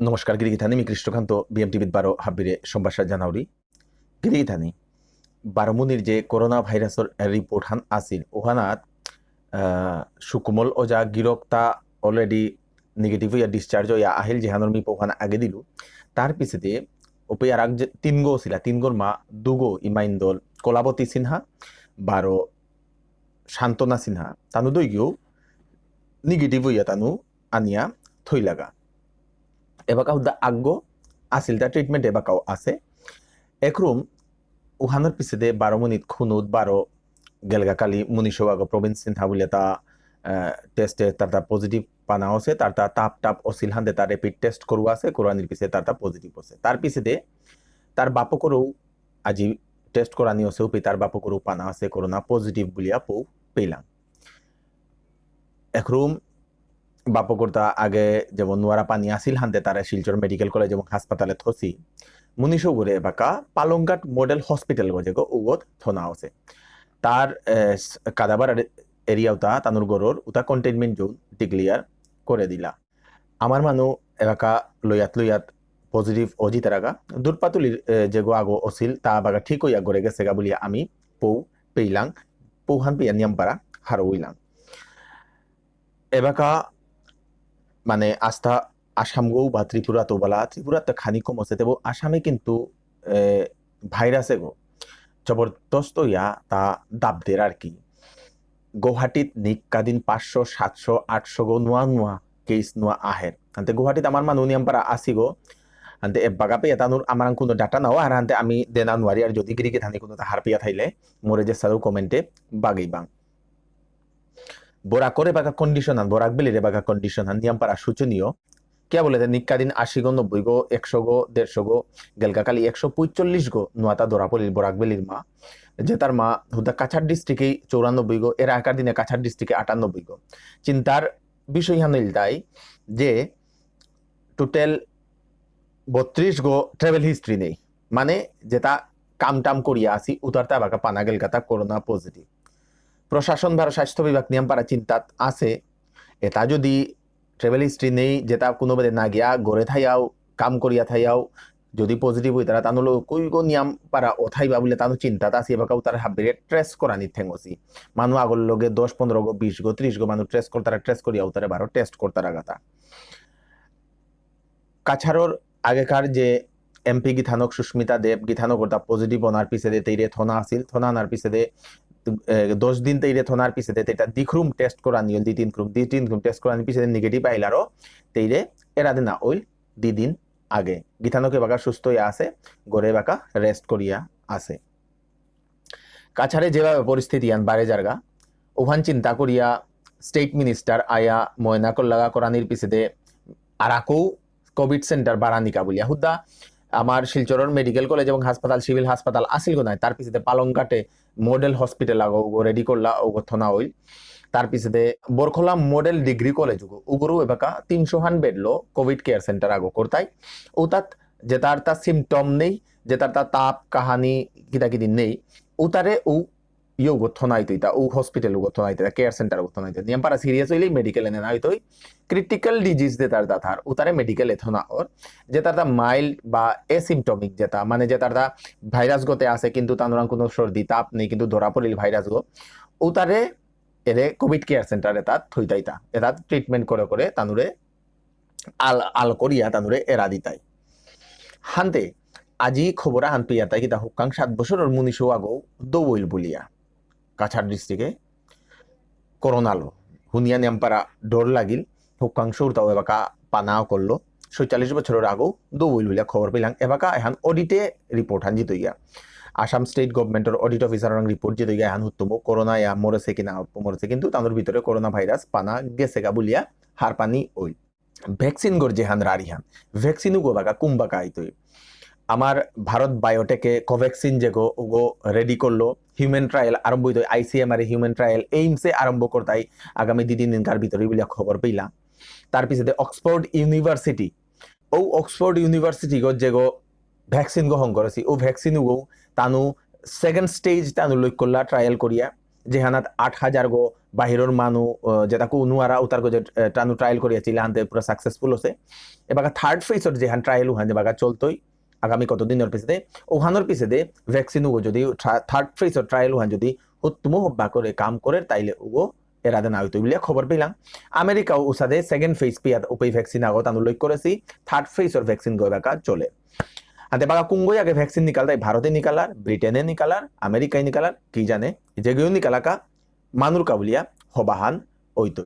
নমস্কাৰ গিৰিগিথানি মি কৃষ্ণকান্ত BMTVত 12 হাবিৰে সম্ভাষা জানাউৰি গিৰিগিথানি 12 মুনিৰ যে corona ভাইরাসৰ report হান আছিল ওহানাত সুকুমল ওজা গিরকতা অলরেডি নেগেটিভ হইয়া ডিসচার্জ হইয়া আহিল যেহানর মি পোহানা আগে দিলু তার পিছতে ওপে আর তিনগো ছিলা তিনগোর মা দুগো ইমাইন্দল কলাবতী সিনহা 12 শান্তনা সিনহা তানু দইগিও নেগেটিভ হইয়া তানু আনিয়া থই লাগা এবাকাও দা আগ্য আছিল তা ট্রিটমেন্ট এবাকাও আছে একরুম উহানোর পিছতে 12 মিনিট খুনুত 12 গেলগাকালি মুনিশোয়াগ প্রভিন্স সিনহা বলে তা টেস্টে তার পজিটিভ পানা আছে তার তাপ টাপ অসিল হান্দে তার রেপিড টেস্ট করু আছে কোরআনির পিছে তার পজিটিভ আছে তার পিছতে তার বাপকরও আজি টেস্ট করানি আছে উপে তার বাপকরও পানা আছে করোনা পজিটিভ বলিয়া পৌ পেলাম একরুম বাপকর্তা আগে যেমন নোয়ারা পানি আসিল হানতে তারা শিলচর মেডিকেল কলেজ এবং হাসপাতালে থসি মুনিশো ঘুরে বাকা পালংঘাট মডেল হসপিটাল গজে উগত থনা আছে তার কাদাবার এরিয়াও তা তানুর গরর উতা কন্টেইনমেন্ট জোন ডিক্লিয়ার করে দিলা আমার মানু এলাকা লইয়াত পজিটিভ অজিত রাগা দুর্পাতুলির যেগো আগো অসিল তা বাগা ঠিক হইয়া গড়ে গেছে গা বলিয়া আমি পৌ পেইলাং পৌহান পেয়া নিয়ামপাড়া হারউইলাং এবাকা মানে আস্থা আসামগো বা ত্রিপুরা তো বলা ত্রিপুরাতে খানি কম আছে তেবো আসামে কিন্তু ভাইরাসে গো জবরদস্ত ইয়া তা দাবদের আর কি গুয়াহাটিত নিকাদিন 500 700 800 গো নোয়া কেস নোয়া আহের আনতে গুয়াহাটিত আমার মানুষ নিয়ামপাড়া আসি গো আনতে বাগা পেয়ে তানুর আমার কোনো ডাটা নাও আর আনতে আমি দেনা নোয়ারি আর যদি গিরিকে থানি কোনো হার পেয়া থাইলে মোরে যে সারু কমেন্টে বাগেই বাং বরাক করে বাগা কন্ডিশন আন বরাক বেলিরে বাগা কন্ডিশন আন নিয়ামপাড়া সূচনীয় কে বলে নিকাদিন 80 গো 90 গো 100 গো 150 গো গেলগাকালি 145 গো নোয়াতা দরাপলির বরাক বেলির মা যে তার মা হুদা কাছাড় ডিস্ট্রিক্টে 94 গো এর আকার দিনে কাছাড় ডিস্ট্রিক্টে 98 গো চিন্তার বিষয় হানিল তাই যে টোটাল 32 গো ট্রাভেল হিস্ট্রি নেই মানে যেটা কামটাম করিয়া আসি উতারতা বাকা পানা গেলগাতা করোনা পজিটিভ প্রশাসন ভারত স্বাস্থ্য বিভাগ নিয়মপাড়া চিন্তাত আছে এটা যদি ট্রাভেল হিস্ট্রি নেই যেটা কোনো বেদে না গিয়া গড়ে থাইয়াও কাম করিয়া থাইয়াও যদি পজিটিভ হই তারা তানুলো কই গো নিয়ম পারা ওথাইবা বলে তানু চিন্তাত আছে এবাকাও তার হাবিরে ট্রেস করানি ঠেঙ্গসি মানুষ আগর লগে 10 15 গো 20 গো 30 গো মানুষ ট্রেস করতারা ট্রেস করিয়া উতারে 12 টেস্ট করতারা গাতা কাছাড়র আগেকার যে এমপি গীথানক সুস্মিতা দেব গীথানক ওটা পজিটিভ ওনার পিছে দে তেইরে থনা আসিল থনা আনার পিছে দে 10 দিন তেইরে থনার পিছে দে এটা দিখরুম টেস্ট করা নিয়ল দি তিন ক্রুম টেস্ট করা পিছে নেগেটিভ আইলারও তেইরে এরা দিন না ওইল 2 দিন আগে গীথানকে বাকা সুস্থ হয়ে আছে গড়ে বাকা রেস্ট করিয়া আছে কাছাড়ে যেভাবে পরিস্থিতি আন বারে জায়গা ওখান চিন্তা করিয়া স্টেট মিনিস্টার আয়া ময়না কল্লাগা করানির পিছে দে আরাকো কোভিড সেন্টার বারানিকা বলিয়া হুদা আমার শিলচরের মেডিকেল কলেজ এবং হাসপাতাল সিভিল হাসপাতাল আসিল গো নাই তার পিছতে পালংঘাটে মডেল হসপিটাল আগো রেডি করলা ও থনা হইল তার পিছতে বরখলা মডেল ডিগ্রি কলেজ উগরু এবাকা 300 বেড লো কোভিড কেয়ার সেন্টার আগো করতাই ও তাত যে তার সিমটম নেই যে তার তাপ কাহানি কিতা কিদি নেই ও তারে ও ইয়ে গথনাই তৈতা ও হসপিটাল গথনাই তৈতা কেয়ার সেন্টার গথনাই তৈতা নিয়ম পারা সিরিয়াস হইলে মেডিকেল এনে নাই তৈ ক্রিটিক্যাল ডিজিজ দে তার দাথার ও তারে মেডিকেল এথনা ওর যে তার মাইল্ড বা এসিমটমিক যেটা মানে যে তার ভাইরাস গতে আছে কিন্তু তানোরাং কোনো সর্দি তাপ নেই কিন্তু ধরা পড়িল ভাইরাস গো ও তারে এরে কোভিড কেয়ার সেন্টারে তাত থইতাইতা এটা ট্রিটমেন্ট করে করে তানুরে আল করিয়া তানুরে এরা দিতাই হানতে আজি খবরা হান পেয়া তাই কিতা হুকাং 7 বছরের মুনিশো আগো দৌইল বলিয়া কাছাড় ডিস্ট্রিক্টে করোনা লো হুনিয়া নিয়ামপাড়া ডর লাগিল হুকাং সৌরতাও এবাকা পানাও করলো 46 বছরের আগো দৌইল বলিয়া খবর পেলাম এবাকা এহান অডিটে রিপোর্ট হান জিত গিয়া আসাম স্টেট গভর্নমেন্টের অডিট অফিসার রিপোর্ট জিত গিয়া এহান হুত্তম করোনা ইয়া মরেছে কিনা মরেছে কিন্তু তাদের ভিতরে করোনা ভাইরাস পানা গেছে গা বলিয়া হার পানি ওই ভ্যাকসিন গর যেহান রারিহান ভ্যাকসিনও গো বাকা কুম্বাকা আইতই আমার ভারত বায়োটেকে কোভ্যাক্সিন যে গো রেডি করলো হিউম্যান ট্রায়াল আরম্ভ হইতো ICMR হিউম্যান ট্রায়াল এইমসে আরম্ভ করতাই আগামী 2 দিনকার ভিতরে বলে খবর পেলাম তার পিছনে অক্সফোর্ড ইউনিভার্সিটি ও অক্সফোর্ড ইউনিভার্সিটি গো যে গো ভ্যাকসিন গ্রহণ করেছি ও ভ্যাকসিন গো তানু সেকেন্ড স্টেজ তানু লইক করলা ট্রায়াল করিয়া যেহানাত 8000 গো বাহিৰৰ মানুহ যেটাকো নোৱাৰা উতাৰ গজে টানু ট্রায়াল করিয়াছিল হানতে পুরো সাকসেসফুল হচ্ছে এবার থার্ড ফেজর যে হান ট্রায়াল উহান যে বাগা চলতই আগামী কতদিনের পিছতে ওহানোর পিছতে ভ্যাকসিন উগো যদি থার্ড ফেজর ট্রায়াল উহান যদি উত্তম হব্বা করে কাম করে তাইলে উগো এরাদে না হইতো বলে খবর পেলাম আমেরিকা উসাদে সেকেন্ড ফেজ পিয়া উপই ভ্যাকসিন আগত আনুল্লেখ করেছি থার্ড ফেজর ভ্যাকসিন গই বাকা চলে হাতে বাগা কুঙ্গই আগে ভ্যাকসিন নিকালতাই ভারতে নিকালার ব্রিটেনে নিকালার আমেরিকায় নিকালার কি জানে যেগুলো নিকালাকা মানুর কাবুলিয়া হবাহান ওইতো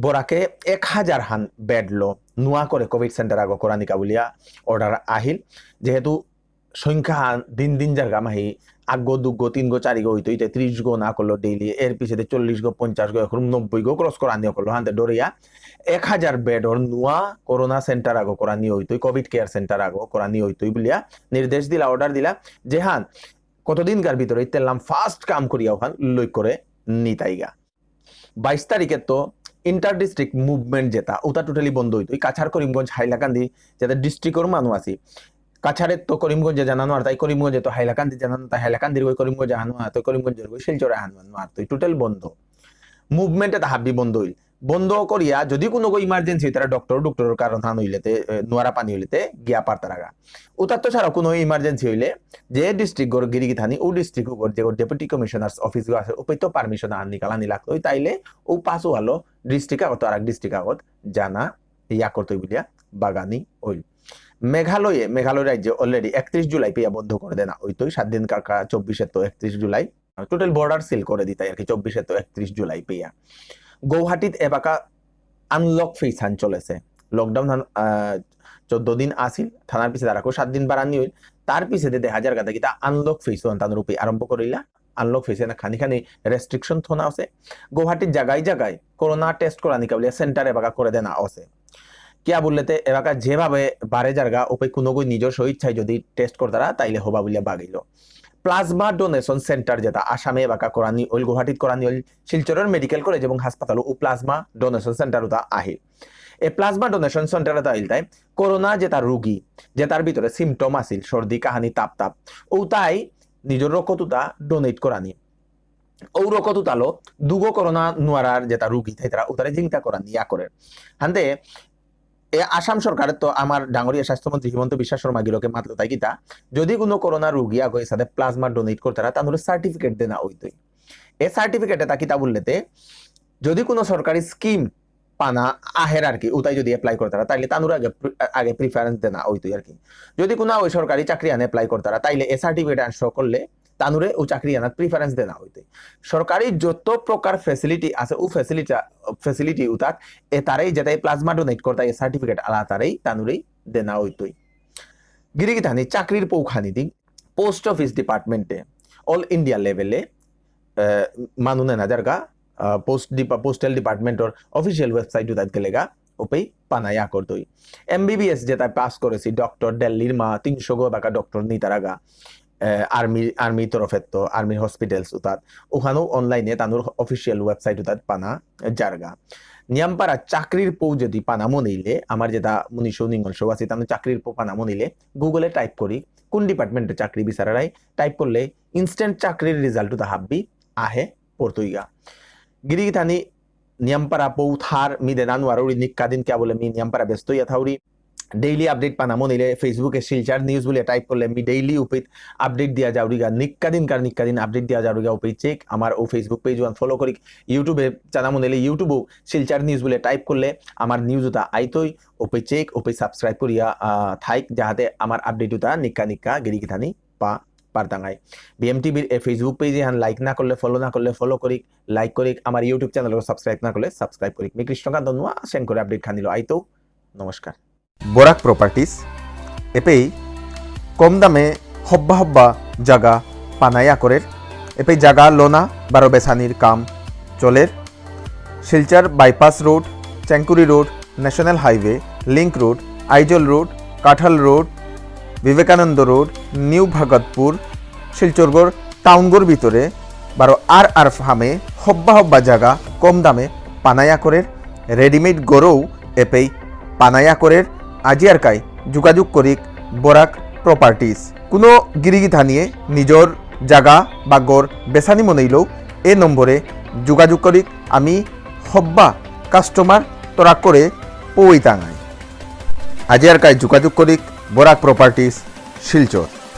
বরাকে 1000 হান বেড ল নোয়া করে কোভিড সেন্টার আগো করা নিকাবুলিয়া অর্ডার আহিল যেহেতু সংখ্যা দিন দিন জায়গা মাহি আগ দুগো 3 গো 4 গো হইতো 30 গো না করলো ডেইলি এর পিছনে 40 গো 50 গো এখন 90 গো ক্রস করা নিয়ে করলো হাতে ডরিয়া 1000 বেড ওর নোয়া করোনা সেন্টার আগো করা নিয়ে হইতো কোভিড কেয়ার সেন্টার আগো করা নিয়ে হইতো বলিয়া নির্দেশ দিলা অর্ডার দিলা যে হান কতদিনকার ভিতরে তেলাম ফার্স্ট কাম করিয়া ওখান লই করে নিতাইগা 22 তারিখে তো ইন্টার ডিস্ট্রিক্ট মুভমেন্ট যেটা ওটা টোটালি বন্ধ হইতো কাছাড় করিমগঞ্জ হাইলাকান্দি যেটা ডিস্ট্রিক্টর মানুষ আছে কাছাড়ের তো করিমগঞ্জে জানানো আর তাই করিমগঞ্জে তো হাইলাকান্দি জানানো তাই হাইলাকান্দির ওই করিমগঞ্জে জানানো আর তো করিমগঞ্জের ওই শিলচরে হানানো আর তো টোটাল বন্ধ মুভমেন্টে তা হাবি বন্ধ হইল বন্ধ করিয়া যদি কোনো ইমার্জেন্সি তারা ডক্টরের কারণ হান হইলেতে নোয়ারা পানি হইলেতে গিয়া পারতার আগা ওটার তো ছাড়া কোনো ইমার্জেন্সি হইলে যে ডিস্ট্রিক্ট গড় গিরিগি থানি ও ডিস্ট্রিক্ট গড় যে ডেপুটি কমিশনার্স অফিস গো আছে ওপই তো পারমিশন আন নিকালানি লাগতো তাইলে ও পাসও হলো ডিস্ট্রিক্ট আগত আর ডিস্ট্রিক্ট আগত জানা ইয়া করতে বলিয়া বাগানি হইল মেঘালয় রাজ্যে অলরেডি 31 জুলাই পেয়া বন্ধ করে দেনা ওইতো 7 দিন কাকা 24 তো 31 জুলাই টোটাল বর্ডার সিল করে দিতাই আর কি 24 তো 31 জুলাই পেয়া গৌহাটিত এবাকা আনলক ফেজ হান চলেছে লকডাউন 14 দিন আসিল থানার পিছে তারাকো 7 দিন বাড়ানি হইল তার পিছে দেখা যার কথা কিতা আনলক ফেজ তান রূপে আরম্ভ করিলা আনলক ফেজে না খানি রেস্ট্রিকশন থোনা আছে গৌহাটির জায়গায় করোনা টেস্ট করা নিকাবলিয়া সেন্টার এবাকা করে দেনা আছে কিয়া বললেতে এবাকা যেভাবে বারে জায়গা ওপে কোনো নিজস্ব ইচ্ছায় যদি টেস্ট করতারা তাইলে হবা বলিয়া বাগিল প্লাজমা ডোনেশন সেন্টার যেটা আসামে এবাকা করানি ওইল গুয়াহাটিত করানি ওইল শিলচরের মেডিকেল কলেজ এবং হাসপাতাল ও প্লাজমা ডোনেশন সেন্টার ওটা আহিল এই প্লাজমা ডোনেশন সেন্টার আহিল তাই করোনা যেটা রোগী যেটার ভিতরে সিমটম আছিল সর্দি কাহানি তাপ ও তাই নিজের রক্তটা ডোনেট করানি ও রক্তটালো দুগো করোনা নোয়ারার যেটা রোগী তাই তারা ওটারে জিংতা করানি ইয়া করে হান্তে আসাম সরকারের তো আমার ডাঙরিয়া স্বাস্থ্যমন্ত্রী হিমন্ত বিশ্ব শর্মা গিলোকে মাতলো তাই কিতা যদি কোনো করোনা রোগী আগে সাথে প্লাজমা ডোনেট করতে তাহলে সার্টিফিকেট দেনা হইতই এই সার্টিফিকেটে তা কিতা বললেতে যদি কোনো সরকারি স্কিম পানা আহের আর কি ওটাই যদি অ্যাপ্লাই করতে তাইলে তানুর আগে প্রিফারেন্স দেনা হইতই আর কি যদি কোনো ওই সরকারি চাকরি আনে অ্যাপ্লাই করতে তাইলে এই সার্টিফিকেট শো করলে তানুরে ও চাকরি আনার প্রিফারেন্স দেনা হইতে সরকারি যত প্রকার ফ্যাসিলিটি আছে ও ফ্যাসিলিটি উতাক এ তারাই যেটাই প্লাজমা ডোনেট করতে এই সার্টিফিকেট আলা তারাই তানুরেই দেনা হইতই গিরিগি থানি চাকরির পৌখানি দিক পোস্ট অফিস ডিপার্টমেন্টে অল ইন্ডিয়া লেভেলে মানু Naina জারগা postal ডিপার্টমেন্টর official website উতাত গেলেগা ওপেই পানায়া করতই MBBS যেটা পাস করেছি ডক্টর দিল্লির মা 300 গো বাকা ডক্টর নিতারাগা আর্মি তরফে তো আর্মির হসপিটালস উতাত ওখানেও অনলাইনে তানোর অফিসিয়াল ওয়েবসাইট উতাত পানা জারগা নিয়ামপাড়া চাকরির পৌ যদি পানা মনিলে আমার যেটা মুনিশো নিঙ্গলশো আছে তানো চাকরির পৌ পানা মনিলে গুগলে টাইপ করি কোন ডিপার্টমেন্টে চাকরি বিচারারাই টাইপ করলে ইনস্ট্যান্ট চাকরির রেজাল্ট উতা হাববি আহে পড়তইগা গিরিগি থানি নিয়ামপাড়া পৌ থার মিদে নানুয়ারি নিক্কাদিন কে বলে মি নিয়ামপাড়া ব্যস্ত ইয়া থাউরি ডেইলি আপডেট পানামো নিলে ফেসবুকে শিলচার নিউজ বলে টাইপ করলে আমি ডেইলি উপে আপডেট দিয়া যাওরিগা নিক্কাদিন আপডেট দিয়া যাওরিগা উপে চেক আমার ও ফেসবুক পেজ ওয়ান ফলো করি ইউটিউবে জানামো নিলে ইউটিউবও শিলচার নিউজ বলে টাইপ করলে আমার নিউজ ওটা আইতই উপে চেক উপে সাবস্ক্রাইব করিয়া থাইক যাহাতে আমার আপডেট ওটা নিক্কা গিরিগি থানি পা পারতাঙ্গাই বিএমটিভির ফেসবুক পেজে হান লাইক না করলে ফলো করি লাইক করি আমার ইউটিউব চ্যানেল সাবস্ক্রাইব না করলে সাবস্ক্রাইব করি মি কৃষ্ণকান্ত নুয়া সেন্ড করে আপডেট খানিলো আইতো নমস্কার বরাক প্রপার্টিস এপেই কম দামে হব্বা জাগা পানায়া করের এপেই জাগা লোনা বারো বেসানির কাম চলের Silchar bypass road Chenkuri road national highway link road Aizawl road Kathal road Vivekananda road new Bhagatpur শিলচরগড় টাউনগড় ভিতরে বারো আর ফার্মে হব্বা জাগা কম দামে পানায়া করের রেডিমেড গড়েও এপেই পানায়া করের আজিয়ার কাই যোগাযোগ করিক বরাক প্রপার্টিস কোনো গিরিগি থানিয়ে নিজর জাগা বা গড় বেসানি মনেইলেও এ নম্বরে যোগাযোগ করিক আমি হব্বা কাস্টমার তোরা করে পই টাঙাই আজি আর কাই যোগাযোগ করিক বরাক প্রপার্টিস শিলচর।